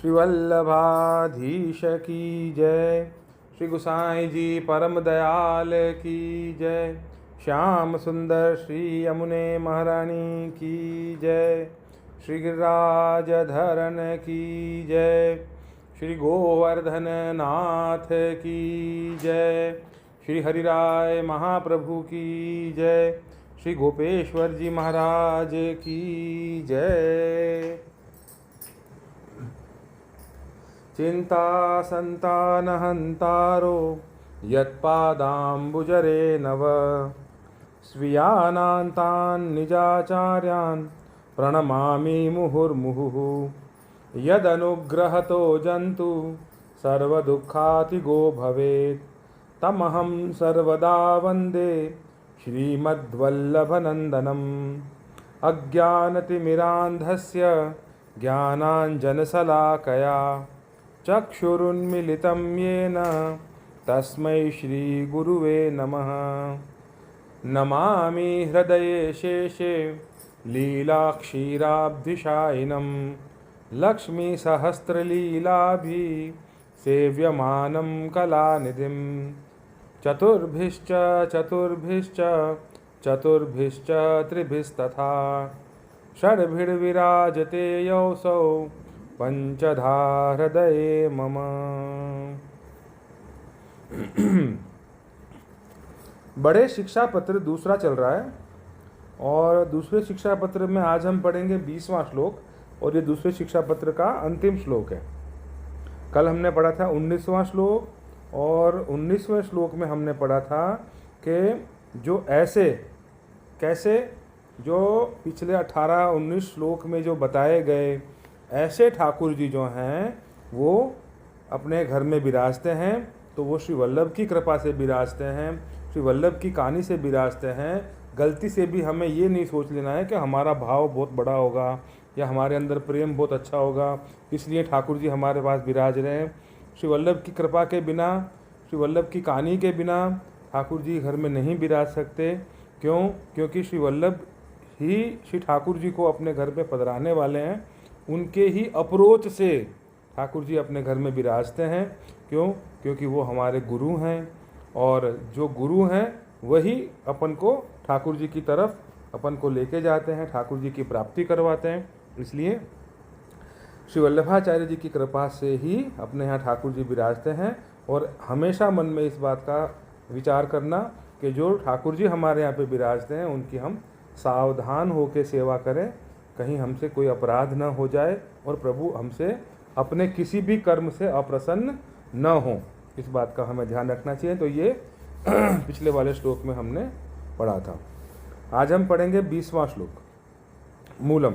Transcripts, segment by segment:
श्री वल्लभाधीश की जय। श्री गोसाई जी परम दयाल की जय। श्याम सुंदर श्री यमुने महारानी की जय। श्री गिरिराज धरन की जय। श्री गोवर्धन नाथ की जय। श्री हरिराय महाप्रभु की जय। श्री गोपेश्वर जी महाराज की जय। चिंता संतान हंतारो यत्पादाम्बुजरे नव स्वीयानान्तान् निजाचार्यान् प्रणमामि मुहुर्मुहुः। यदनुग्रहतो जन्तु सर्वदुःखातिगो भवेत् तमहं सर्वदा वन्दे श्रीमद्वल्लभनन्दनम्। अज्ञानतिमिरान्धस्य ज्ञानाञ्जनशलाकया चक्षुरुन्मिलितं येन तस्मै श्रीगुरुवे नमः। नमामि हृदये शेषे लीलाक्षीराब्धिशायिनं लक्ष्मीसहस्रलीलाभिसेव्यमानं कलानिधिं। चतुर्भिश्च चतुर्भिश्च चतुर्भिश्च त्रिभिस्तथा षड्भिर्विराजते योऽसौ पंचधा हृदये मम। बड़े शिक्षा पत्र दूसरा चल रहा है और दूसरे शिक्षा पत्र में आज हम पढ़ेंगे 20वां श्लोक और ये दूसरे शिक्षा पत्र का अंतिम श्लोक है। कल हमने पढ़ा था 19वां श्लोक और 19वें श्लोक में हमने पढ़ा था कि जो ऐसे कैसे जो पिछले 18-19 श्लोक में जो बताए गए ऐसे ठाकुर जी जो हैं वो अपने घर में विराजते हैं, तो वो श्री वल्लभ की कृपा से विराजते हैं, श्री वल्लभ की कहानी से विराजते हैं। गलती से भी हमें ये नहीं सोच लेना है कि हमारा भाव बहुत बड़ा होगा या हमारे अंदर प्रेम बहुत अच्छा होगा इसलिए ठाकुर जी हमारे पास विराज रहे हैं। श्री वल्लभ की कृपा के बिना, श्री वल्लभ की कहानी के बिना ठाकुर जी घर में नहीं विराज सकते। क्यों? क्योंकि श्री वल्लभ ही श्री ठाकुर जी को अपने घर में पधराने वाले हैं। उनके ही अप्रोच से ठाकुर जी अपने घर में विराजते हैं। क्यों? क्योंकि वो हमारे गुरु हैं और जो गुरु हैं वही अपन को ठाकुर जी की तरफ अपन को लेके जाते हैं, ठाकुर जी की प्राप्ति करवाते हैं। इसलिए श्री वल्लभाचार्य जी की कृपा से ही अपने यहाँ ठाकुर जी विराजते हैं। और हमेशा मन में इस बात का विचार करना कि जो ठाकुर जी हमारे यहाँ पे विराजते हैं उनकी हम सावधान होकर सेवा करें, कहीं हमसे कोई अपराध न हो जाए और प्रभु हमसे अपने किसी भी कर्म से अप्रसन्न न हो, इस बात का हमें ध्यान रखना चाहिए। तो ये पिछले वाले श्लोक में हमने पढ़ा था। आज हम पढ़ेंगे 20वां श्लोक। मूलम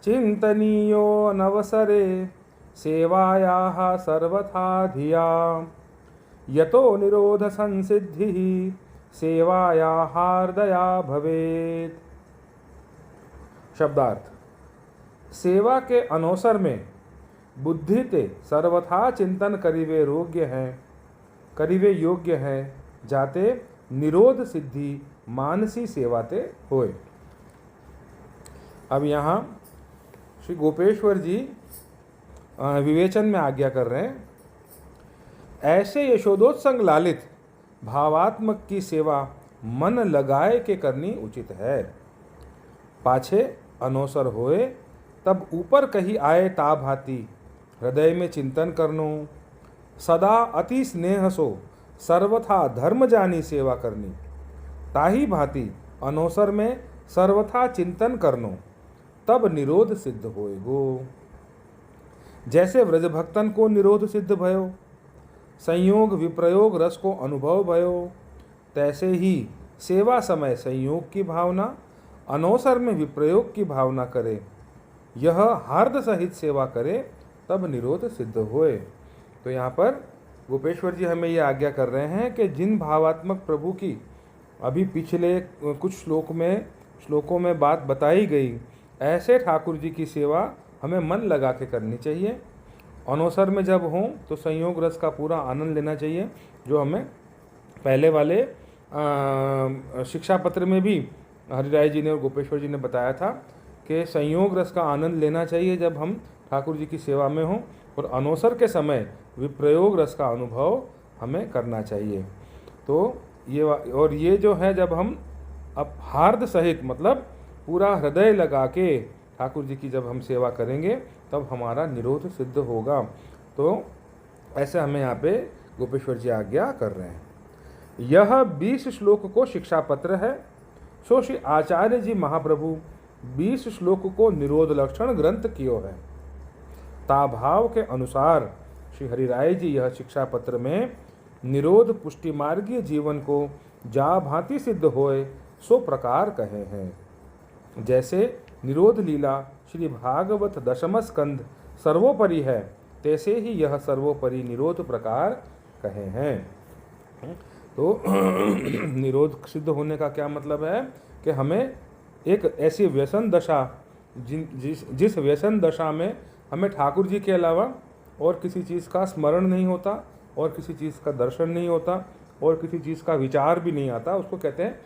चिंतनीयो नवसरे सेवायाः सर्वथा धिया यतो निरोध संसिद्धिः सेवायाः हार्दया भवेत्। शब्दार्थ: सेवा के अनवसर में बुद्धि ते सर्वथा चिंतन करिवे योग्य है जाते निरोध सिद्धि मानसी सेवाते होए। अब यहाँ श्री गोपेश्वर जी विवेचन में आज्ञा कर रहे हैं। ऐसे यशोदोत्संग लालित भावात्मक की सेवा मन लगाए के करनी उचित है। पाछे अनोसर होए तब ऊपर कही आए ता भांति हृदय में चिंतन करनो। सदा अति स्नेह सो सर्वथा धर्म जानी सेवा करनी। ताही भांति अनोसर में सर्वथा चिंतन करनो तब निरोध सिद्ध होएगो। जैसे व्रजभक्तन को निरोध सिद्ध भयो, संयोग विप्रयोग रस को अनुभव भयो, तैसे ही सेवा समय संयोग की भावना, अनोसर में विप्रयोग की भावना करे, यह हार्द सहित सेवा करे तब निरोध सिद्ध होए। तो यहाँ पर गोपेश्वर जी हमें ये आज्ञा कर रहे हैं कि जिन भावात्मक प्रभु की अभी पिछले कुछ श्लोकों में बात बताई गई, ऐसे ठाकुर जी की सेवा हमें मन लगा के करनी चाहिए। अनोसर में जब हों तो संयोग रस का पूरा आनंद लेना चाहिए, जो हमें पहले वाले शिक्षा पत्र में भी हरिराय जी ने और गोपेश्वर जी ने बताया था कि संयोग रस का आनंद लेना चाहिए जब हम ठाकुर जी की सेवा में हों और अनवसर के समय विप्रयोग रस का अनुभव हमें करना चाहिए। तो ये जो है, जब हम अब हार्द सहित मतलब पूरा हृदय लगा के ठाकुर जी की जब हम सेवा करेंगे तब हमारा निरोध सिद्ध होगा। तो ऐसे हमें यहाँ पे गोपेश्वर जी आज्ञा कर रहे हैं। यह 20 श्लोक को शिक्षा पत्र है। सो श्री आचार्य जी महाप्रभु 20 श्लोक को निरोध लक्षण ग्रंथ कियो है। ताभाव के अनुसार श्री हरिराय जी यह शिक्षा पत्र में निरोध पुष्टि मार्गीय जीवन को जा भांति सिद्ध होए सो प्रकार कहे हैं। जैसे निरोध लीला श्री भागवत दशम स्कंध सर्वोपरि है, तैसे ही यह सर्वोपरि निरोध प्रकार कहे हैं। तो निरोध सिद्ध होने का क्या मतलब है कि हमें एक ऐसी व्यसन दशा जिस व्यसन दशा में हमें ठाकुर जी के अलावा और किसी चीज़ का स्मरण नहीं होता और किसी चीज़ का दर्शन नहीं होता और किसी चीज़ का विचार भी नहीं आता, उसको कहते हैं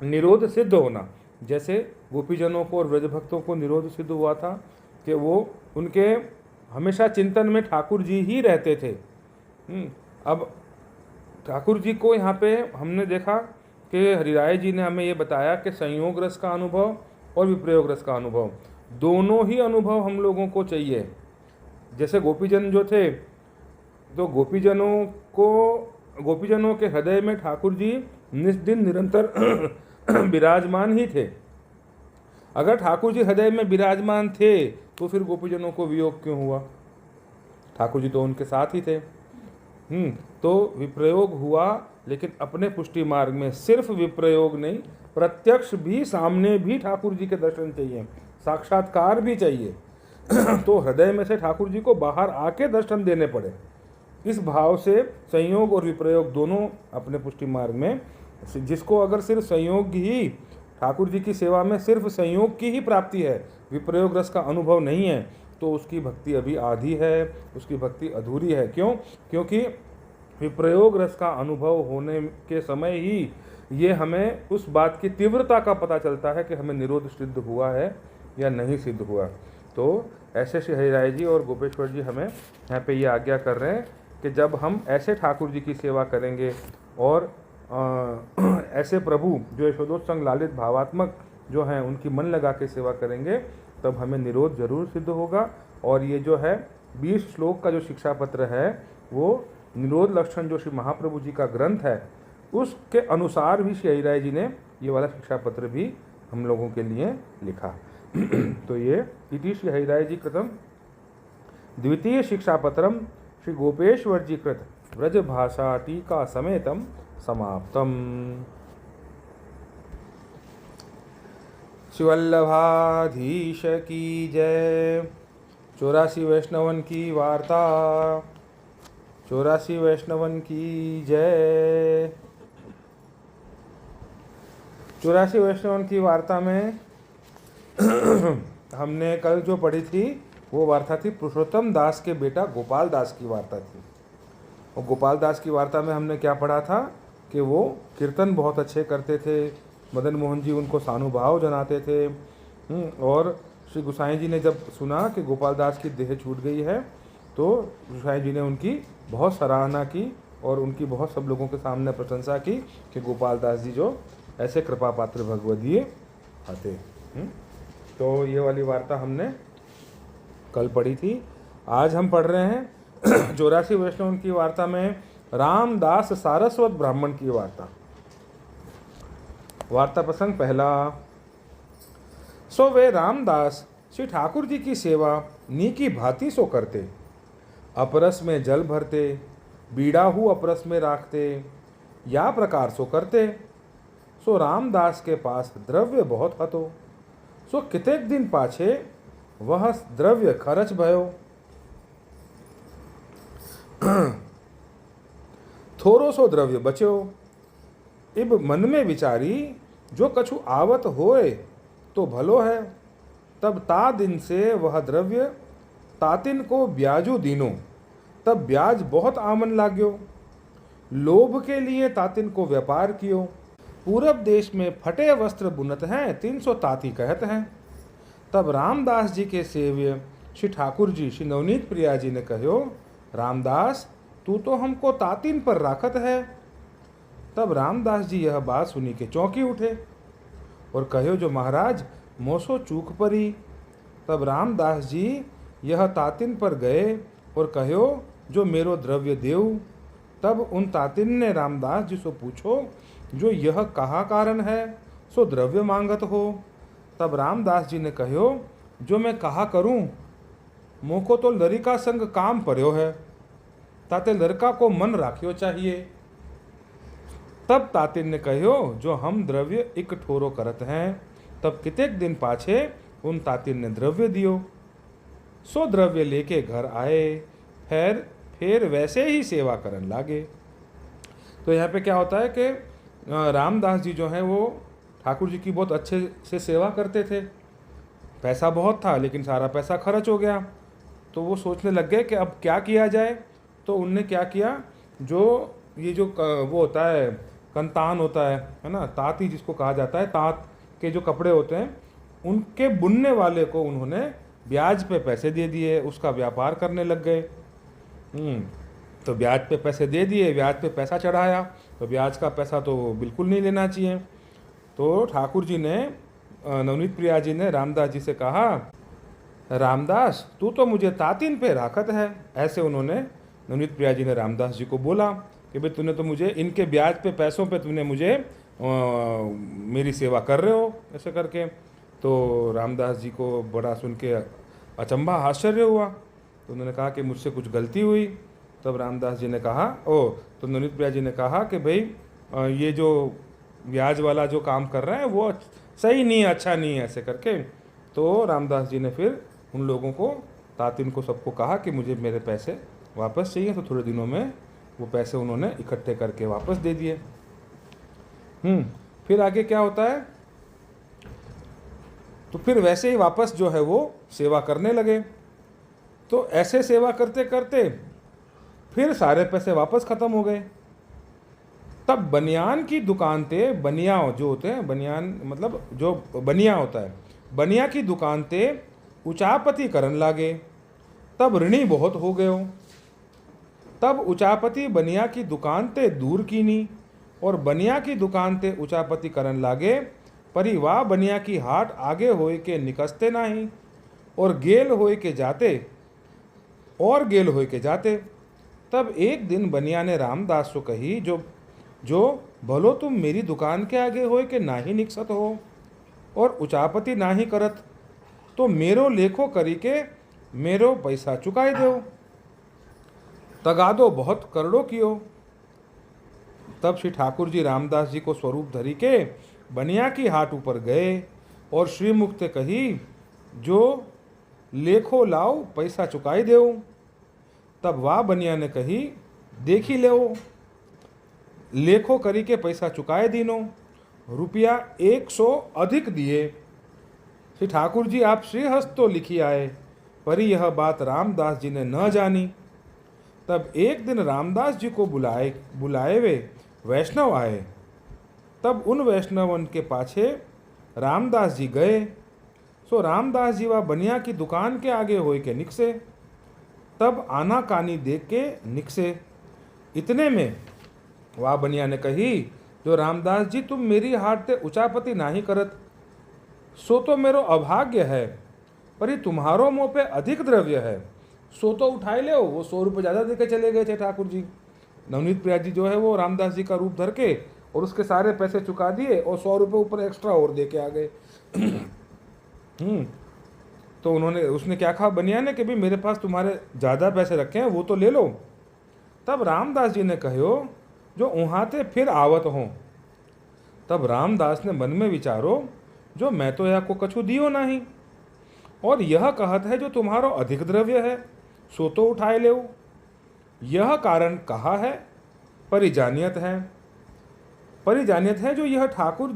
निरोध सिद्ध होना। जैसे गोपीजनों को और व्रजभक्तों को निरोध सिद्ध हुआ था कि वो उनके हमेशा चिंतन में ठाकुर जी ही रहते थे। अब ठाकुर जी को यहाँ पे हमने देखा कि हरिराय जी ने हमें ये बताया कि संयोग रस का अनुभव और विप्रयोग रस का अनुभव, दोनों ही अनुभव हम लोगों को चाहिए। जैसे गोपीजन जो थे, तो गोपीजनों के हृदय में ठाकुर जी निस्दिन निरंतर विराजमान ही थे। अगर ठाकुर जी हृदय में विराजमान थे तो फिर गोपीजनों को वियोग क्यों हुआ? ठाकुर जी तो उनके साथ ही थे। तो विप्रयोग हुआ, लेकिन अपने पुष्टि मार्ग में सिर्फ विप्रयोग नहीं, प्रत्यक्ष भी, सामने भी ठाकुर जी के दर्शन चाहिए, साक्षात्कार भी चाहिए। तो हृदय में से ठाकुर जी को बाहर आके दर्शन देने पड़े। इस भाव से संयोग और विप्रयोग दोनों अपने पुष्टि मार्ग में, जिसको अगर सिर्फ संयोग ही, ठाकुर जी की सेवा में सिर्फ संयोग की ही प्राप्ति है, विप्रयोग रस का अनुभव नहीं है, तो उसकी भक्ति अभी आधी है, उसकी भक्ति अधूरी है। क्यों? क्योंकि विप्रयोग रस का अनुभव होने के समय ही ये हमें उस बात की तीव्रता का पता चलता है कि हमें निरोध सिद्ध हुआ है या नहीं सिद्ध हुआ। तो ऐसे श्री हरिराय जी और गोपेश्वर जी हमें यहाँ पे ये आज्ञा कर रहे हैं कि जब हम ऐसे ठाकुर जी की सेवा करेंगे और ऐसे प्रभु जो यशोदोत्संग लालित भावात्मक जो हैं उनकी मन लगा के सेवा करेंगे, तब हमें निरोध जरूर सिद्ध होगा। और ये जो है 20 श्लोक का जो शिक्षा पत्र है, वो निरोध लक्षण जो श्री महाप्रभु जी का ग्रंथ है, उसके अनुसार भी श्री हरिराय जी ने ये वाला शिक्षा पत्र भी हम लोगों के लिए लिखा। तो ये इति श्री हरिराय जी कृतम द्वितीय शिक्षा पत्रम श्री गोपेश्वर जी कृत व्रज भाषा टीका समेतम समाप्तम। शिवल्लभाधीश की जय। 84 वैष्णवन की वार्ता, 84 वैष्णवन की जय। 84 वैष्णवन की वार्ता में हमने कल जो पढ़ी थी वो वार्ता थी पुरुषोत्तम दास के बेटा गोपाल दास की वार्ता थी। और गोपाल दास की वार्ता में हमने क्या पढ़ा था कि वो कीर्तन बहुत अच्छे करते थे, मदन मोहन जी उनको सानुभाव जनाते थे। और श्री गोसाई जी ने जब सुना कि गोपाल दास की देह छूट गई है, तो गोसाई जी ने उनकी बहुत सराहना की और उनकी बहुत सब लोगों के सामने प्रशंसा की कि गोपाल दास जी जो ऐसे कृपा पात्र भगवदीय आते। तो ये वाली वार्ता हमने कल पढ़ी थी। आज हम पढ़ रहे हैं 84 वैष्णव की वार्ता में रामदास सारस्वत ब्राह्मण की वार्ता। वार्ता प्रसंग पहला। सो वे रामदास श्री ठाकुर जी की सेवा नी की भांति सो करते, अपरस में जल भरते, बीड़ाहू अपरस में राखते, या प्रकार सो करते। सो रामदास के पास द्रव्य बहुत हतो, सो कितेक दिन पाछे वह द्रव्य खर्च भयो। थोरो सो द्रव्य बच्यो, इब मन में विचारी जो कछु आवत होए तो भलो है। तब ता दिन से वह द्रव्य तातिन को ब्याजू दीनो, तब ब्याज बहुत आमन लाग्यो। लोभ के लिए तातिन को व्यापार कियो। पूरब देश में फटे वस्त्र बुनत हैं, 300 ताती कहत हैं। तब रामदास जी के सेव्य श्री ठाकुर जी श्री नवनीत प्रिया जी ने कहो, रामदास तू तो हमको तातीन पर राखत है। तब रामदास जी यह बात सुनी के चौंकी उठे और कहो, जो महाराज मोसो चूक परी। तब रामदास जी यह तातिन पर गए और कहो, जो मेरो द्रव्य देव। तब उन तातिन ने रामदास जी से पूछो, जो यह कहा कारण है सो द्रव्य मांगत हो। तब रामदास जी ने कहो, जो मैं कहा करूं, मोको तो लड़का संग काम पर्यो है, ताते लड़का को मन राख्यो चाहिए। तब तातिन ने कहो, जो हम द्रव्य एक ठोरो करत हैं। तब कितेक दिन पाछे उन तातिन ने द्रव्य दियो। सो द्रव्य लेके घर आए, फिर वैसे ही सेवा करन लागे। तो यहाँ पे क्या होता है कि रामदास जी जो हैं वो ठाकुर जी की बहुत अच्छे से सेवा करते थे। पैसा बहुत था लेकिन सारा पैसा खर्च हो गया, तो वो सोचने लग गए कि अब क्या किया जाए। तो उनने क्या किया, जो ये जो वो होता है कंतान होता है ना, ताँती जिसको कहा जाता है, ताँत के जो कपड़े होते हैं उनके बुनने वाले को उन्होंने ब्याज पे पैसे दे दिए, उसका व्यापार करने लग गए। तो ब्याज पे पैसे दे दिए, ब्याज पे पैसा चढ़ाया, तो ब्याज का पैसा तो बिल्कुल नहीं लेना चाहिए। तो ठाकुर जी ने, नवनीत प्रिया जी ने रामदास जी से कहा, रामदास तू तो मुझे तातीन पे राखत है। ऐसे उन्होंने नवनीत प्रिया जी ने रामदास जी को बोला कि भाई तूने तो मुझे इनके ब्याज पे पैसों पे तूने मुझे मेरी सेवा कर रहे हो ऐसे करके। तो रामदास जी को बड़ा सुन के अचंभा आश्चर्य हुआ। तो उन्होंने कहा कि मुझसे कुछ गलती हुई। तब रामदास जी ने कहा, तो नवनीत प्रिया जी ने कहा कि भाई ये जो ब्याज वाला जो काम कर रहे हैं वो सही नहीं है, अच्छा नहीं है ऐसे करके। तो रामदास जी ने फिर उन लोगों को, तातिन को, सबको कहा कि मुझे मेरे पैसे वापस चाहिए। तो थोड़े दिनों में वो पैसे उन्होंने इकट्ठे करके वापस दे दिए। फिर आगे क्या होता है, तो फिर वैसे ही वापस जो है वो सेवा करने लगे। तो ऐसे सेवा करते करते फिर सारे पैसे वापस ख़त्म हो गए। तब बनियान की दुकान ते, बनिया जो होते हैं, बनियान मतलब जो बनिया होता है, बनिया की दुकान ते उचापती करन लागे। तब ऋणी बहुत हो गयो। तब उचापती बनिया की दुकान ते दूर कीनी और बनिया की दुकान ते उचापती करन लागे। परी वाह बनिया की हाट आगे होए के निकसते नहीं और गेल होए के जाते। तब एक दिन बनिया ने रामदास को कही, जो भलो तुम मेरी दुकान के आगे होए के ना ही निकसत हो और उचापती ना ही करत, तो मेरो लेखो करी के मेरो पैसा चुकाई दो। तगादो बहुत करड़ो कियो। तब श्री ठाकुर जी रामदास जी को स्वरूप धरी के बनिया की हाट ऊपर गए और श्रीमुख ते कही, जो लेखो लाओ पैसा चुकाई देओ। तब वाह बनिया ने कही, देखी लेओ। लेखो करी के पैसा चुकाए दीनो, रुपया 100 अधिक दिए। श्री ठाकुर जी आप श्रीहस्त तो लिखी आए, पर यह बात रामदास जी ने न जानी। तब एक दिन रामदास जी को बुलाए वे वैष्णव आए। तब उन वैष्णवन के पाछे रामदास जी गए। सो रामदास जी वह बनिया की दुकान के आगे होए के निकसे। तब आना कानी देख के निकसे। इतने में वह बनिया ने कही, जो रामदास जी तुम मेरी हाट ते उचापति नाही करत, सो तो मेरो अभाग्य है, पर ये तुम्हारो मुँह पे अधिक द्रव्य है, सो तो उठाए ले। वो 100 रुपये ज़्यादा देके चले गए थे ठाकुर जी। नवनीत प्रिया जी जो है वो रामदास जी का रूप धर के और उसके सारे पैसे चुका दिए और 100 रुपये ऊपर एक्स्ट्रा और दे के आ गए। तो उसने क्या कहा बनिया ने कि भाई मेरे पास तुम्हारे ज़्यादा पैसे रखे हैं, वो तो ले लो। तब रामदास जी ने कहो, जो उहाते फिर आवत हों। तब रामदास ने मन में विचारो, जो मैं तो यह को कछु दियो नहीं और यह कहत है जो तुम्हारो अधिक द्रव्य है, सो तो उठाए ले। यह कारण कहा है, परिजानियत है जो यह ठाकुर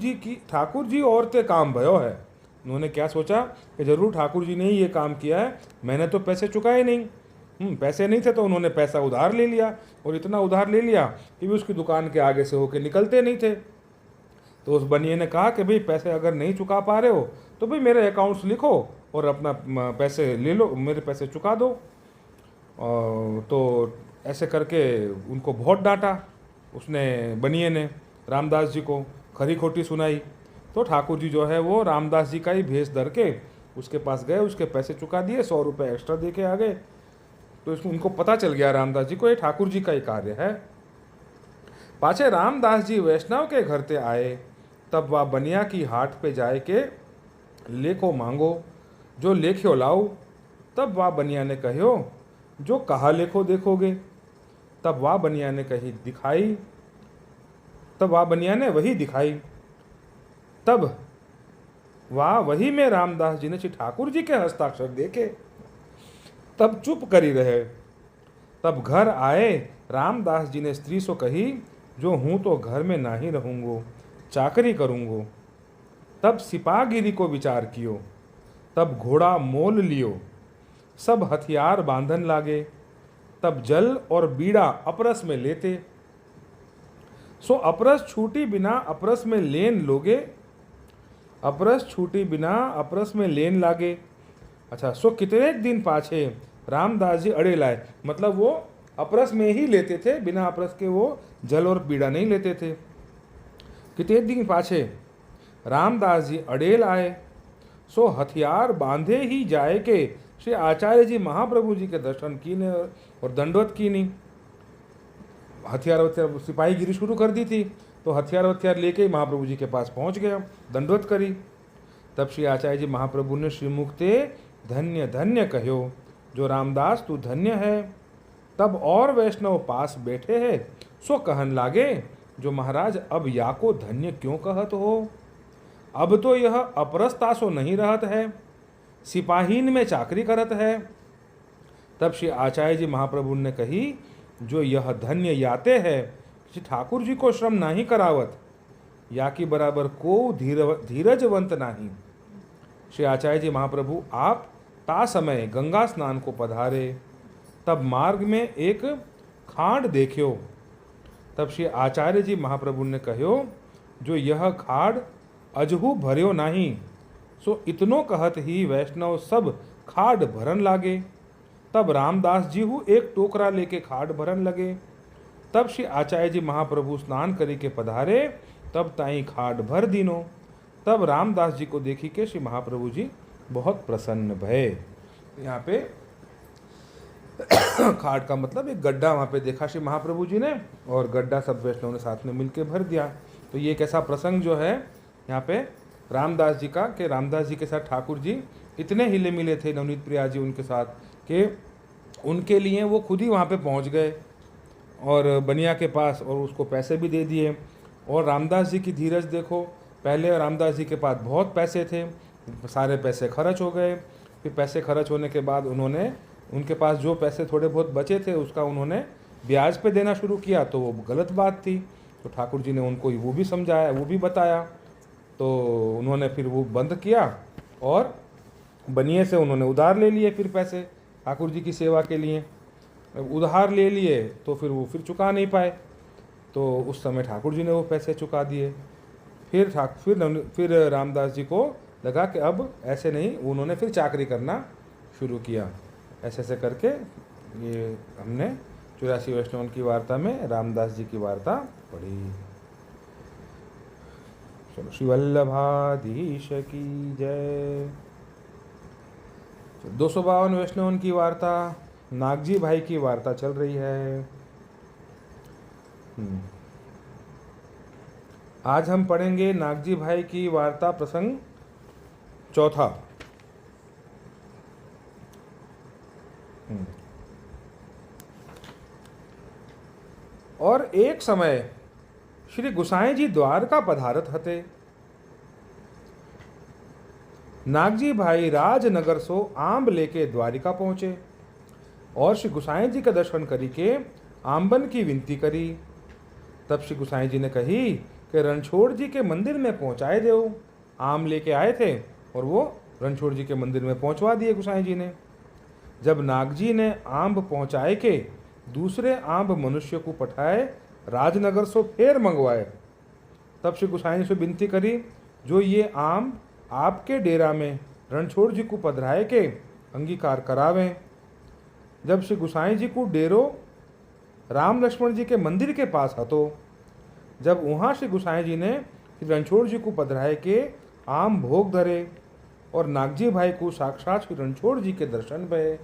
जी और ते काम भयो है। उन्होंने क्या सोचा कि जरूर ठाकुर जी ने ही ये काम किया है, मैंने तो पैसे चुकाए नहीं। पैसे नहीं थे तो उन्होंने पैसा उधार ले लिया और इतना उधार ले लिया कि भी उसकी दुकान के आगे से होके निकलते नहीं थे। तो उस बनिए ने कहा कि भाई पैसे अगर नहीं चुका पा रहे हो तो भाई मेरे अकाउंट्स लिखो और अपना पैसे ले लो, मेरे पैसे चुका दो। तो ऐसे करके उनको बहुत डांटा उसने, बनिए ने रामदास जी को खरी खोटी सुनाई। तो ठाकुर जी जो है वो रामदास जी का ही भेष धर के उसके पास गए, उसके पैसे चुका दिए, 100 रुपये एक्स्ट्रा दे के आ गए। तो इसमें उनको पता चल गया रामदास जी को ये ठाकुर जी का ही कार्य है। पाछे रामदास जी वैष्णव के घर ते आए, तब वह बनिया की हाट पे जाए के लेखो मांगो, जो लेख्यो लाओ। तब वह बनिया ने कहो, जो कहा लेखो देखोगे। तब वह बनिया ने कही दिखाई, तब वह बनिया ने वही दिखाई। तब वह वही में रामदास जी ने श्री ठाकुर जी के हस्ताक्षर देखे, तब चुप करी रहे। तब घर आए रामदास जी ने स्त्री से कही, जो हूँ तो घर में नाही रहूँगो, चाकरी करूँगो। तब सिपागिरी को विचार कियो, तब घोड़ा मोल लियो, सब हथियार बांधन लागे। तब जल और बीड़ा अपरस में लेते, सो अपरस छूटी बिना अपरस में लेन लोगे, अपरस छूटी बिना अपरस में लेन लागे। अच्छा, सो कितने दिन पाछे रामदास जी अड़े लाए, मतलब वो अपरस में ही लेते थे, बिना अपरस के वो जल और बीड़ा नहीं लेते थे। कितने दिन पाछे रामदास जी अड़ेल आए, सो हथियार बांधे ही जाए के श्री आचार्य जी महाप्रभु जी के दर्शन कीने और दंडवत कीनी। हथियार वथियार सिपाहीगिरी शुरू कर दी थी, तो हथियार वथियार लेके ही महाप्रभु जी के पास पहुंच गया, दंडवत करी। तब श्री आचार्य जी महाप्रभु ने श्रीमुक्ते धन्य धन्य कहो, जो रामदास तू धन्य है। तब और वैष्णव पास बैठे हैं, सो कहन लागे, जो महाराज अब या को धन्य क्यों कहत हो, अब तो यह अपरस्तासो नहीं रहत है, सिपाहीन में चाकरी करत है। तब श्री आचार्य जी महाप्रभु ने कही, जो यह धन्य याते है, श्री ठाकुर जी को श्रम नहीं करावत, या की बराबर को धीरजवंत नहीं। श्री आचार्य जी महाप्रभु आप ता समय गंगा स्नान को पधारे, तब मार्ग में एक खांड देखियो। तब श्री आचार्य जी महाप्रभु ने कहो, जो यह खाड़ अजहू भर्यो नहीं, सो इतनो कहत ही वैष्णव सब खाड़ भरन लागे। तब रामदास जी हु एक टोकरा लेके खाड़ भरन लगे। तब श्री आचार्य जी महाप्रभु स्नान करी के पधारे, तब ताई खाड़ भर दीनो। तब रामदास जी को देखी के श्री महाप्रभु जी बहुत प्रसन्न भये। यहाँ पे खाड़ का मतलब एक गड्ढा वहाँ पे देखा श्री महाप्रभु जी ने, और गड्ढा सब वैष्णव ने साथ में मिलके भर दिया। तो ये एक ऐसा प्रसंग जो है यहाँ पे रामदास जी का, कि रामदास जी के साथ ठाकुर जी इतने हिले मिले थे, नवनीत प्रिया जी उनके साथ, कि उनके लिए वो खुद ही वहाँ पे पहुँच गए और बनिया के पास, और उसको पैसे भी दे दिए। और रामदास जी की धीरज देखो, पहले रामदास जी के पास बहुत पैसे थे, सारे पैसे खर्च हो गए। फिर पैसे खर्च होने के बाद उन्होंने, उनके पास जो पैसे थोड़े बहुत बचे थे उसका उन्होंने ब्याज पे देना शुरू किया, तो वो गलत बात थी। तो ठाकुर जी ने उनको वो भी समझाया, वो भी बताया। तो उन्होंने फिर वो बंद किया और बनिए से उन्होंने उधार ले लिए। फिर पैसे ठाकुर जी की सेवा के लिए उधार ले लिए, तो फिर वो फिर चुका नहीं पाए, तो उस समय ठाकुर जी ने वो पैसे चुका दिए। फिर रामदास जी को लगा कि अब ऐसे नहीं, उन्होंने फिर चाकरी करना शुरू किया। ऐसे ऐसे करके ये हमने 84 वैष्णव की वार्ता में रामदास जी की वार्ता पढ़ी। चलो, श्री वल्लभाधीश की जय। 252 वैष्णव की वार्ता, नागजी भाई की वार्ता चल रही है। आज हम पढ़ेंगे नागजी भाई की वार्ता प्रसंग चौथा। और एक समय श्री गुसाई जी द्वारका पधारत हते। नागजी भाई राजनगर सो आंब लेके द्वारिका पहुंचे और श्री गुसाई जी का दर्शन करी के आंबन की विनती करी। तब श्री गुसाई जी ने कही कि रणछोड़ जी के मंदिर में पहुंचाए दो। आम लेके आए थे और वो रणछोड़ जी के मंदिर में पहुंचवा दिए गुसाई जी ने। जब नागजी ने आंब पहुंचाए के दूसरे आंब मनुष्य को पठाए राजनगर से फिर मंगवाए, तब श्री गुसाई जी से विनती करी, जो ये आम आपके डेरा में रणछोड़ जी को पधराए के अंगीकार करावें। जब श्री गुसाई जी को डेरो राम लक्ष्मण जी के मंदिर के पास हतो, जब वहाँ श्री गुसाई जी ने श्री रणछोड़ जी को पधराए के आम भोग धरे और नागजी भाई को साक्षात श्री रणछोड़ जी के दर्शन भये।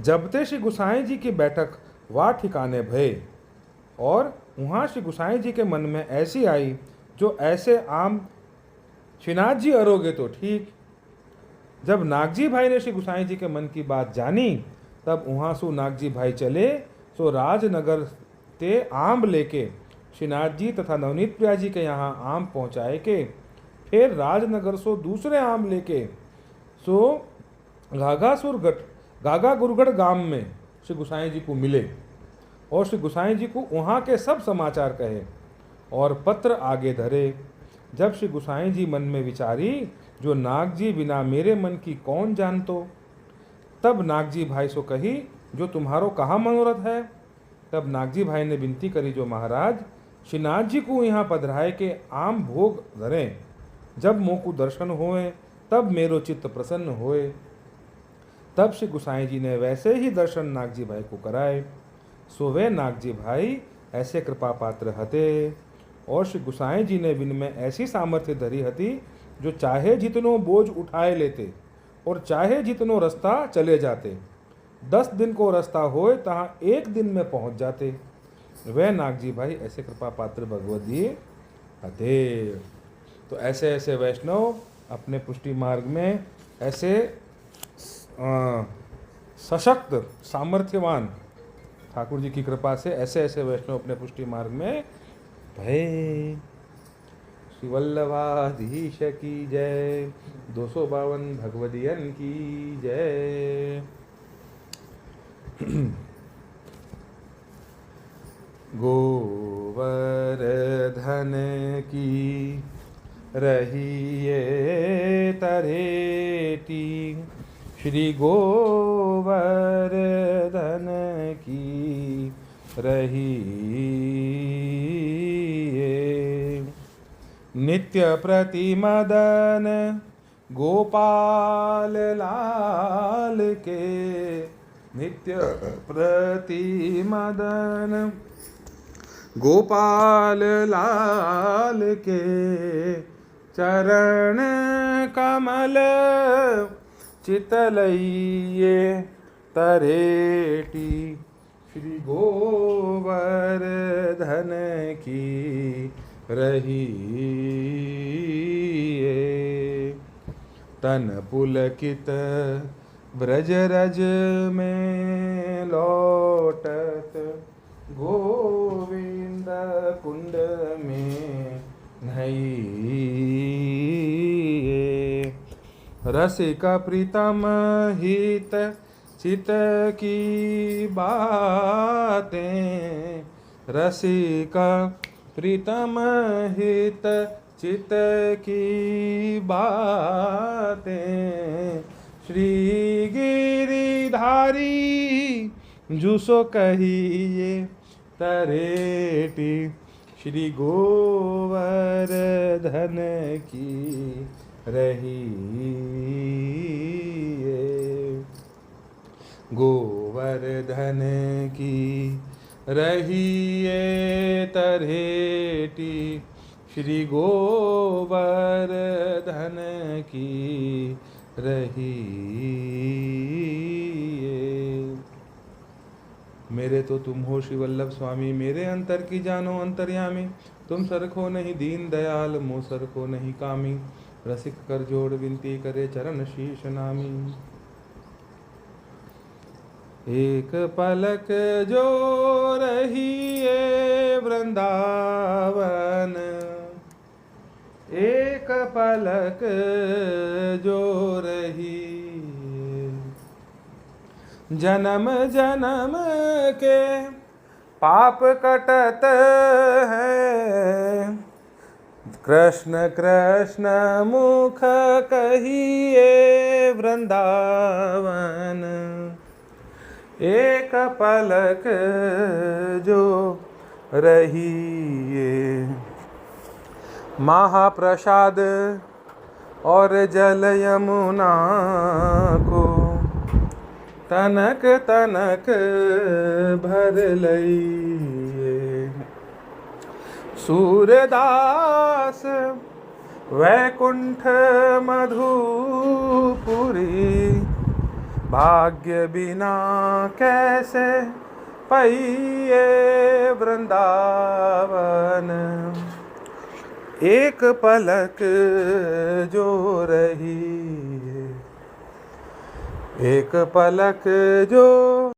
जब ते श्री गुसाई जी की बैठक वा ठिकाने भये और वहाँ श्री गुसाई जी के मन में ऐसी आई, जो ऐसे आम श्रीनाथ जी अरोगे तो ठीक। जब नागजी भाई ने श्री गुसाई जी के मन की बात जानी, तब वहाँ सो नागजी भाई चले सो राजनगर ते आम लेके श्रीनाथ जी तथा नवनीत प्रिया जी के यहाँ आम पहुँचाए के, फिर राजनगर सो दूसरे आम लेके सो गागा गुरगढ़ गांव में श्री गुसाई जी को मिले और श्री गुसाई जी को वहाँ के सब समाचार कहे और पत्र आगे धरे। जब श्री गुसाई जी मन में विचारी, जो नाग जी बिना मेरे मन की कौन जानतो। तब नागजी भाई सो कही, जो तुम्हारो कहाँ मनोरथ है। तब नागजी भाई ने विनती करी, जो महाराज श्रीनाथ जी को यहाँ पधराए के आम भोग धरें, जब मोह को दर्शन होए तब मेरो चित्त प्रसन्न होए। तब श्री गुसाई जी ने वैसे ही दर्शन नागजी भाई को कराए। सो वे नागजी भाई ऐसे कृपा पात्र हते और श्री गुसाई जी ने विनमें ऐसी सामर्थ्य धरी हती, जो चाहे जितनो बोझ उठाए लेते और चाहे जितनो रास्ता चले जाते। 10 दिन को रास्ता होए तहाँ 1 दिन में पहुँच जाते। वह नागजी भाई ऐसे कृपा पात्र भगवती हते। तो ऐसे ऐसे वैष्णव अपने पुष्टि मार्ग में ऐसे सशक्त सामर्थ्यवान ठाकुर जी की कृपा से ऐसे ऐसे वैष्णव अपने पुष्टि मार्ग में भये। श्री वल्लभाधीश की जय। 252 भगवदियन की जय। गोवर्धन की रहिए तरेटी, श्री गोवर्धन की रहिए। नित्य प्रतिमदन गोपाल लाल के, नित्य प्रतिमदन गोपाल लाल के, चरण कमल चितलइये तरेटी, श्री गोवर्धन की रहिए। तन पुलकित ब्रज रज में लौटत, गोविंद कुंड में नहाइए। रसिक प्रीतम हित चित की बातें, रसिक प्रीतम हित चित की बातें, श्री गिरिधारी जुसो कहिए तरेटी, श्री गोवर्धन की रहिए। गोवर्धन की रहिए तरेटी, श्री गोवर्धन की रहिए। मेरे तो तुम हो श्री वल्लभ स्वामी, मेरे अंतर की जानो अंतर्यामी। तुम सरखो नहीं दीन दयाल, मो सरखो नहीं कामी। रसिक कर जोड़ विनती करे, चरण शीश नामी। एक पलक जो रहिए वृंदावन, एक पलक जो रही, जन्म जन्म के पाप कटत है। कृष्ण कृष्ण मुख कहिए वृंदावन, एक पलक जो रहिए। महाप्रसाद और जल यमुना को तनक तनक भर लइए। सूरदास वैकुंठ मधुपुरी, भाग्य बिना कैसे पइए वृंदावन। एक पलक जो रही, एक पलक जो